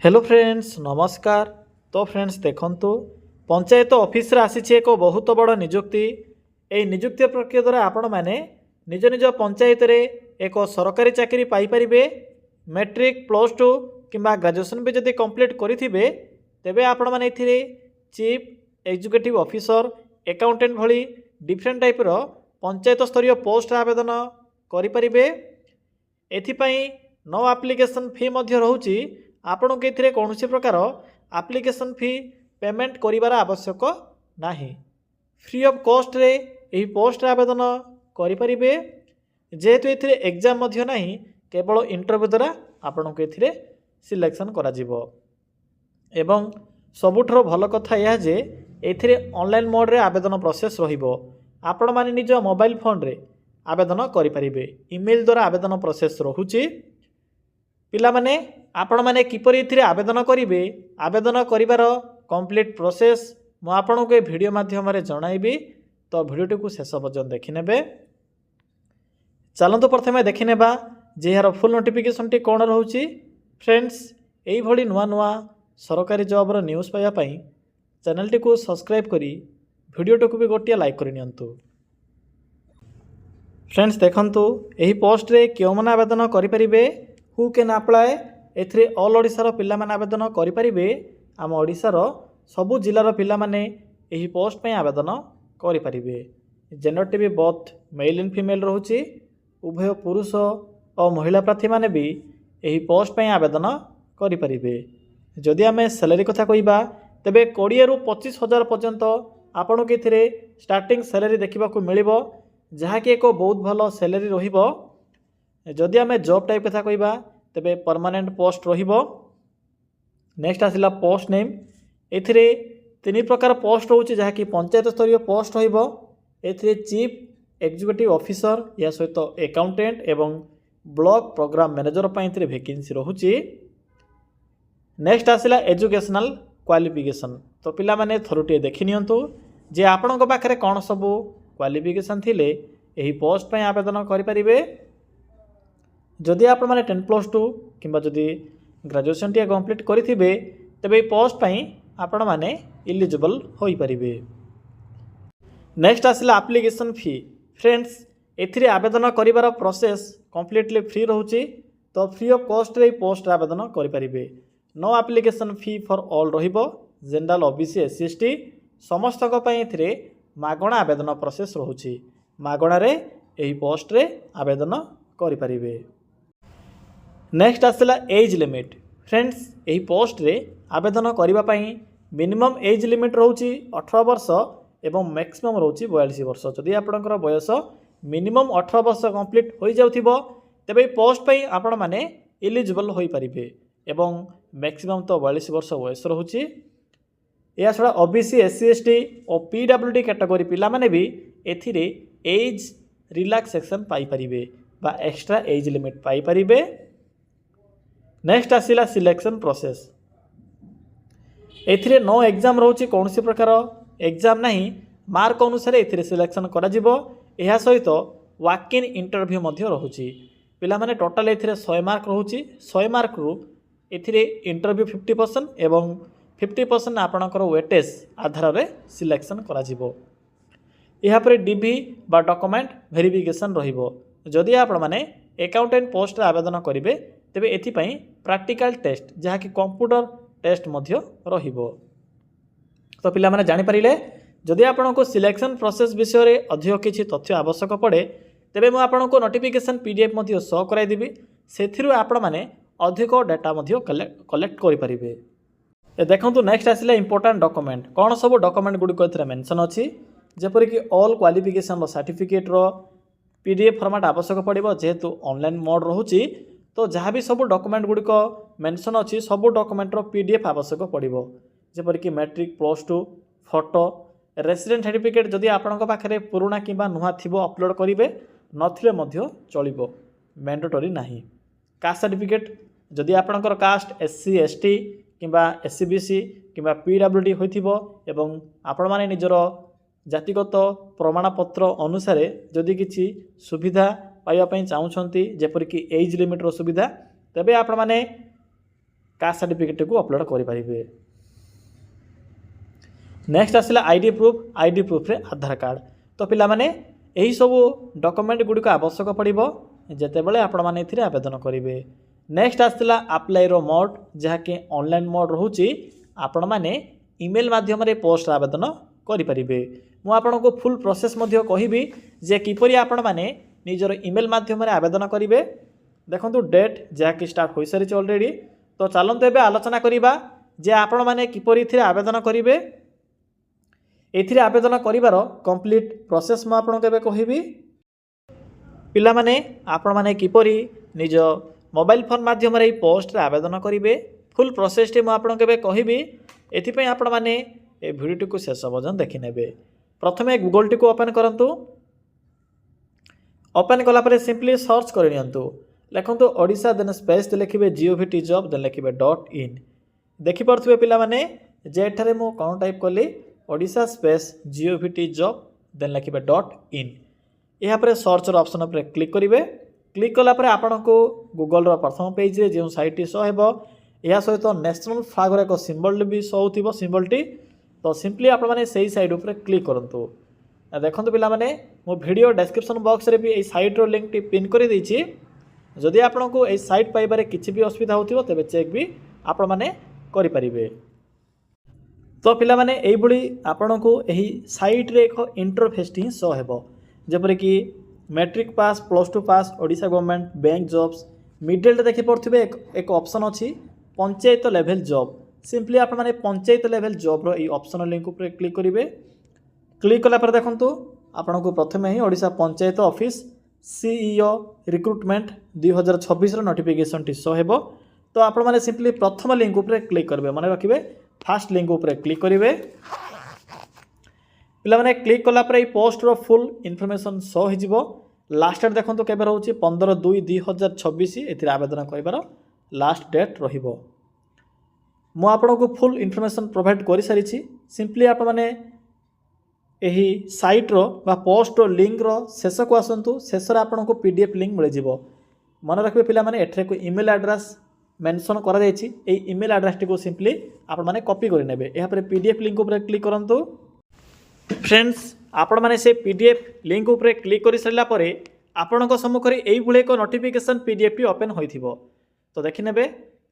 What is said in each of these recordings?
Hello friends नमस्कार। तो friends देखंतु पंचायत ऑफिस रे आसी एक बहुत बड़ निजुक्ति। ए निजुक्ति प्रक्रिया द्वारा आपण मैंने निज निज पंचायत रे एक सरकारी चाकरी पाई परिबे। मैट्रिक प्लस टू किंबा ग्रेजुएशन भी जदि कंप्लीट करिथिबे तेबे आपण माने एथिरे चीफ एग्जीक्यूटिव ऑफिसर अकाउंटेंट भली डिफरेंट टाइप रो पंचायत स्तरीय पोस्ट आवेदन करि परिबे। एथिपाई नो एप्लिकेशन फी मध्य रहउची। आपण को एथिरे कौनसी प्रकार एप्लिकेशन फी पेमेंट करिवार आवश्यक नाही। फ्री ऑफ कॉस्ट रे एही पोस्ट आवेदन करि परिबे। जेहेतु एथिरे एग्जाम मध्य नाही केवल इंटरव्यू द्वारा आपण को एथिरे सिलेक्शन करा जिवो। एवं सबुठर भल कथा यह जे एथिरे ऑनलाइन मोड रे आवेदन प्रोसेस रहिबो। आपण माने निज मोबाइल फोन रे आवेदन करि परिबे। ईमेल द्वारा आवेदन प्रोसेस रहुची। पिला माने आपण माने किपरि एथिरे आवेदन करिवे, आवेदन करिवार कंप्लीट प्रोसेस मु आपण को वीडियो माध्यम रे जणाइबी। तो वीडियोटी को शेष पर्यंत देखि नेबे। चलंतु प्रथमे देखि नेबा जे यार फुल नोटिफिकेशन टी कोन रहउची। फ्रेंड्स एई भली नुआ नुआ सरकारी जॉब रो न्यूज़ पाया पई चैनल टी को सब्सक्राइब करी वीडियोटी को भी गोटिया लाइक करि नियंतु। फ्रेंड्स देखंतु एही पोस्ट रे क्यों मन आवेदन करि परिबे, हु कैन अप्लाई। एथिरे ऑल ओडिशार पिला माने आवेदन करि परिबे। आम ओडिशार सबु जिल्लार पिला माने एही पोस्ट पे आवेदन करि परिबे। जेंडर टी भी बोथ मेल एंड फीमेल रहउची। उभय पुरुष और महिला प्रार्थी माने भी एही पोस्ट पे आवेदन करि परिबे। जदि आमे सैलरी कथा कहिबा तेबे 20 रु 25,000 पर्यंत आपण के एथिरे स्टार्टिंग सैलरी देखिबा को मिलिबो, जहा कि एक बहुत भलो सैलरी रहिबो। जदि आमे जॉब टाइप कथा कहिबा तेबे परमानेंट पोस्ट रहिबो। नेक्स्ट आसिला पोस्ट नेम। एथिरे तीन प्रकार पोस्ट रहउची, जहा कि पंचायत स्तरीय पोस्ट रहिबो। एथिरे चीफ एग्जीक्यूटिव ऑफिसर या सहित अकाउंटेंट एवं ब्लॉक प्रोग्राम मैनेजर पई एथिरे वैकेंसी रहउची। नेक्स्ट आसिला एजुकेशनल क्वालिफिकेशन। तो पिला माने थरुटे देखि नियंतु जे आपणक पाखरे कोन सब क्वालिफिकेशन थिले एही पोस्ट पई आवेदन करि परिबे। जदि आपण माने 10+2 किंबा जदि ग्रेजुएशन टी कंप्लीट करिथिबे तबे पोस्ट पई आपण माने एलिजिबल होई परिबे। नेक्स्ट आसिला एप्लिकेशन फी। फ्रेंड्स एथिरे आवेदन करिवार प्रोसेस कंप्लीटली फ्री रहउची। तो फ्री ऑफ कॉस्ट रे पोस्ट आवेदन करि परिबे। No application fee for all रहिबो। जनरल ओबीसी एससी एसटी समस्त को पई एथिरे मागणा आवेदन प्रोसेस रहउची। मागणा रे एही पोस्ट रे आवेदन करि परिबे। नेक्स्ट आसला एज लिमिट। फ्रेंड्स यही पोस्ट रे आवेदन करिबा पई मिनिमम एज लिमिट रहउची 18 वर्ष एवं मैक्सिमम रहउची 42 वर्ष। जदि आपनकर बयस मिनिमम 18 वर्ष कंप्लीट हो जाउथिबो तबे पोस्ट पई आपण माने एलिजिबल होई परिबे एवं मैक्सिमम तो 42 वर्ष बयस रहउची। या छडा ओबीसी एससी एसटी और पीडब्ल्यूडी कैटेगरी पिला माने भी एथिरे एज रिलैक्सेशन पाई परिबे बा एक्स्ट्रा एज लिमिट पाई परिबे। नेक्स्ट आसिला सिलेक्शन प्रोसेस। एथिरे नो एग्जाम रहउची, कौन सी प्रकार एग्जाम नहीं, मार्क अनुसार एथिरे सिलेक्शन करा जिवो। एहा सहित वॉक इन इंटरव्यू मध्य रहउची। पिला माने टोटल एथिरे 100 मार्क रहउची। 100 मार्क रु एथिरे इंटरव्यू 50% एवं 50% आपणकर वेटेज आधार रे सिलेक्शन करा जिवो। एहा परे डीवी बा डॉक्यूमेंट वेरिफिकेशन रहिबो। जदि आपण माने अकाउंटेंट पोस्ट रे आवेदन करिवे तेबे एथिपाई प्रैक्टिकल टेस्ट जहाँ कि कंप्यूटर टेस्ट मध्य रहिबो। तो पिला माने जानि परिले जदि आपण को सिलेक्शन प्रोसेस विषय रे अधिक किछि तथ्य आवश्यक पड़े तेबे मु आपण को नोटिफिकेशन पीडीएफ मध्य शो कराई देबी। सेथिरु आपण माने अधिक डाटा मध्य कलेक्ट करि परिबे। देखंतु नेक्स्ट आसिला इंपोर्टेंट डॉक्यूमेंट। कोन सब डॉक्यूमेंट गुडी को एथरे मेंशन अछि, जेपरि कि ऑल क्वालिफिकेशन रो सर्टिफिकेट रो पीडीएफ फॉर्मेट आवश्यक पड़िबो। जेहेतु ऑनलाइन मोड रहउची तो जहाँ भी सब डॉक्यूमेंट गुड़िक मेंशन अच्छी सब डॉक्यूमेंट रो पीडीएफ आवश्यक पड़िबो। जेपरि कि matric plus two photo resident certificate जदि आपणक पाखरे पुराना किंबा नुआ थिबो अपलोड करिवे, नथिले मध्य चलिबो, मैंडेटरी नाही। कास्ट सर्टिफिकेट जदि आपणकर कास्ट एससी एसटी किंबा एससीबीसी किंबा पीडब्ल्यूडी होइथिबो एवं आपण माने निजर जातिगत प्रमाणपत्र अनुसार जदि किछि सुविधा पाइबा चाहूँगी जेपरिक एज लिमिट्र सुविधा तेबे आपण माने कास्ट सर्टिफिकेट को अपलोड करेंगे। नेक्स्ट आसला आईडी प्रूफ रे आधार कार्ड। तो पिला माने यही सब डॉक्यूमेंट गुड़िक आवश्यक पड़ो जितेबाला आपण मैंने ये आवेदन करेंगे। नेक्स्ट आसला अप्लाई रो मोड जहाँकि ऑनलाइन मोड रोचे आपण मैंने ईमेल माध्यम पोस्ट आवेदन करेंगे। मुझे फुल प्रोसेस कहबी जे किपरि आपण मैंने निजर ईमेल माध्यम आवेदन करेंगे। देखो डेट जहाँकि स्टार्ट हो सारी ऑलरेडी। तो चलते एवं आलोचना करवा जे आपण मैंने किपरि आवेदन करेंगे। एथिरे आवेदन करिवार कंप्लीट प्रोसेस मु आपनको एबे कहिबी। पिला माने आपण माने किपरि निज मोबाइल फोन माध्यम रे पोस्ट रे आवेदन करिवे फुल प्रोसेस टी मु आपनको एबे कहिबी। एथि पय आपण माने ए वीडियो टी को शेष पर्यंत देखि नेबे। प्रथमे गूगल टी को ओपन करंतु। ओपन कला परे सिंपली सर्च करि नियंतु। लिखंतु ओडिसा देन स्पेस लिखिबे जीओवीटी जॉब देन लिखिबे .in। देखि परथुबे पिला माने जे एठारे मु कोन टाइप कली Odisha space G O V T job then लिखिबे .in। यहाँ पर सर्च ऑप्शन पर क्लिक करेंगे। क्लिक कलापर आपण को गूगल प्रथम पेज रे जो साइट शो हेबो या सहित नेशनल फ्लैग रो एक सिंबल भी शो होतिबो सिंबलटी। तो सिंपली आपण माने सही साइट ऊपर क्लिक करंतु। देखंतु पिला माने मो वीडियो डिस्क्रिप्शन बॉक्स रे भी ए साइट रो लिंक टी पिन कर देछि। जदि आपण को ए साइट पाइबारे किछि भी असुविधा होतिबो तबे चेक भी आपण माने करि परिबे। तो पिला माने एई भली आपण को एही साइट रे एक इंटरफेस टी शो हेबो जेपरि कि matric pass +2 pass Odisha government bank jobs मिडिल देखि पड़थिबे एक ऑप्शन अछि पंचायत लेवल जॉब। सिंपली आपण माने पंचायत लेवल जॉब रो एई ऑप्शन लिंक ऊपर क्लिक करिवे। क्लिक कला पर देखंतु आपण को प्रथमे ही Odisha panchayat office CEO recruitment 2026 रो नोटिफिकेशन टी शो हेबो। तो आपण माने सिंपली प्रथम लिंक ऊपर क्लिक करबे मन रखिबे। फास्ट लिंक ऊपर क्लिक करेंगे। पिला माने क्लिक कला पर पोस्ट रो फुल इनफॉरमेशन शो हो। लास्ट डेट देखो केबे रहउची 15/2/2026 एथिरे आवेदन करिवार लास्ट डेट रहिबो। मु आपनको फुल इनफॉरमेशन प्रोवाइड करि सारिछि। सिंपली आपण माने एही साइट रो बा पोस्ट रो लिंक रो शेष को आसंतु। शेष रे आपनको पीडीएफ लिंक मिल जिवो। मन रखबे पिला माने एठरे को ईमेल एड्रेस मेंशन करा जायछि। ए ईमेल एड्रेस टी को सिंपली आपण माने कॉपी कर नेबे। यहाँ पर पीडीएफ लिंक ऊपर क्लिक करंतु। फ्रेंड्स आपण माने से पीडीएफ लिंक ऊपर क्लिक कर सारा पर आपण सम्मुख में यही भाई एक नोटिफिकेशन पीडीएफ टी ओपन होइथिबो। तो देखि नेबे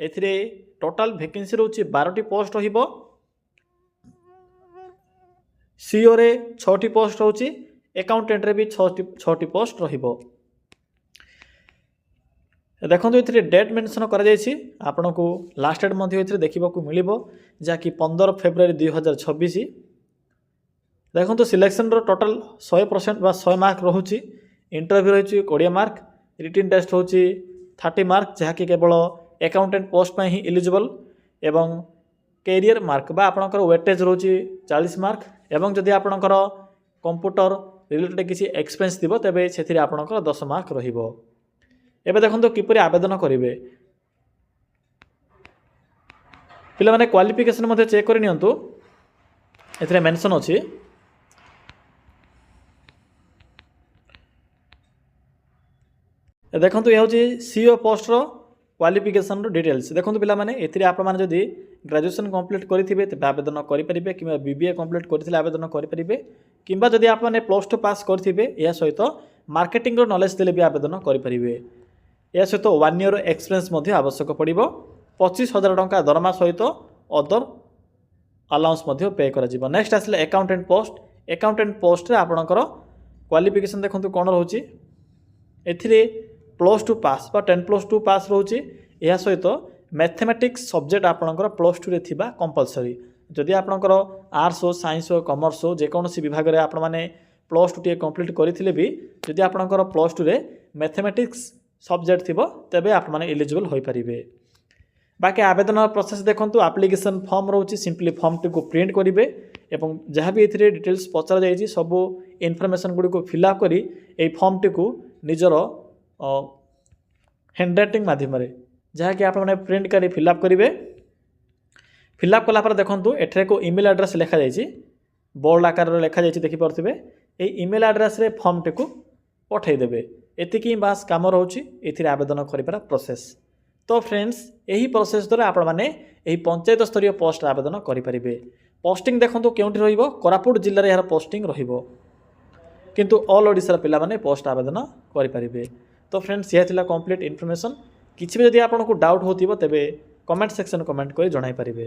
एथिरे टोटल वैकेंसी रहउछि 12टी पोस्ट रहिबो। सीओ रे 6टी पोस्ट रहउछि। अकाउंटेंट रे भी 6टी पोस्ट रहिबो। देखो ये डेट मेंशन करा जायछि। आपण को लास्ट डेट मध्य ये देखा मिलिबो जहाँकि 15 फेब्रुआरी 2026। देखो सिलेक्शन रो टोटल 100% बा 100 मार्क रोची। इंटरव्यू रही 20 मार्क। रिटन टेस्ट होची 30 मार्क जहाँकि केवल अकाउंटेंट पोस्ट में ही एलिजिबल। एवं कैरियर मार्क बा आपणकर वेटेज रोची 40 मार्क। एवं जदि आपणकर कंप्यूटर रिलेटेड किसी एक्सपीरियंस थिबो तेबे सेथिरे आपणकर 10 मार्क रहिबो। एबे देखो किपरि आवेदन करेंगे। पिला माने क्वालिफिकेशन मध्य चेक कर नियंतु। एथिरे मेंशन अछि देखो ये हूँ सीओ पोस्ट रो क्वालिफिकेशन रो डिटेल्स। देखो पिला माने एथिरे आपण माने जदि ग्रेजुएशन कंप्लीट करिथिबे त आवेदन करि परिबे किबा बीबीए कंप्लीट करिथिले आवेदन करि परिबे किबा जदि आपण माने +2 पास करिथिबे या सहित मार्केटिंग रो नॉलेज देले भी आवेदन करि परिबे। या सहित 1 ईयर एक्सपीरियंस मध्य आवश्यक पड़ो। 25,000 टंका दरमा सहित अदर अलाउंस मध्य पे करा जिवो। नेक्स्ट आसले अकाउंटेंट पोस्ट। अकाउंटेंट पोस्ट रे आपणकर क्वालिफिकेशन देखंतु कोन रहउची। एथिरे +2 पास बा 10+2 पास रहउची। या सहित मैथमेटिक्स सब्जेक्ट आपणकर +2 रे थिबा कंपलसरी। जदि आपणकर आर्ट्स हो साइंस हो कॉमर्स हो जे कोनोसी विभाग रे आपण माने +2 टी कंप्लीट करिथिले भी जदि आपणकर +2 रे मैथमेटिक्स सब्जेक्ट थिबो तबे आपण माने एलिजिबल होई परिबे। बाकी आवेदन प्रोसेस देखंतु एप्लिकेशन फॉर्म रहउची। सिंपली फॉर्म टी को प्रिंट करिवे एवं जहाँ भी एथिरे डिटेल्स पचरा जायछि सब इनफॉरमेशन गुडी को फिलअप करी ए फॉर्म टी को निजर हैंडराइटिंग माध्यम रे जहाँ कि आप प्रिंट करी फिलअप करेंगे। फिलअप कला देखूँ एठरे को ईमेल एड्रेस लिखा जाइए बोल्ड आकार लिखा जाइए देखिपे। ये ईमेल एड्रेस रे फॉर्म टी को पठेदेवे। एतिकी बास काम रोचे ये आवेदन कर प्रोसेस। तो फ्रेंड्स यही प्रोसेस द्वारा आपण मैंने यही पंचायत स्तरीय पोस्ट आवेदन करेंगे। पोस्टिंग देखो केउठी रहिबो कोरापुट जिल्ला रे यार पोस्टिंग रहिबो किंतु ऑल ओडिशा पिला माने पोस्ट आवेदन करेंगे। तो फ्रेंड्स यह थिला कंप्लीट इन्फॉर्मेशन। किछि भी जदि आपको डाउट होतिबो तेबे कमेंट सेक्शन कमेंट कर जणाई पारिबे।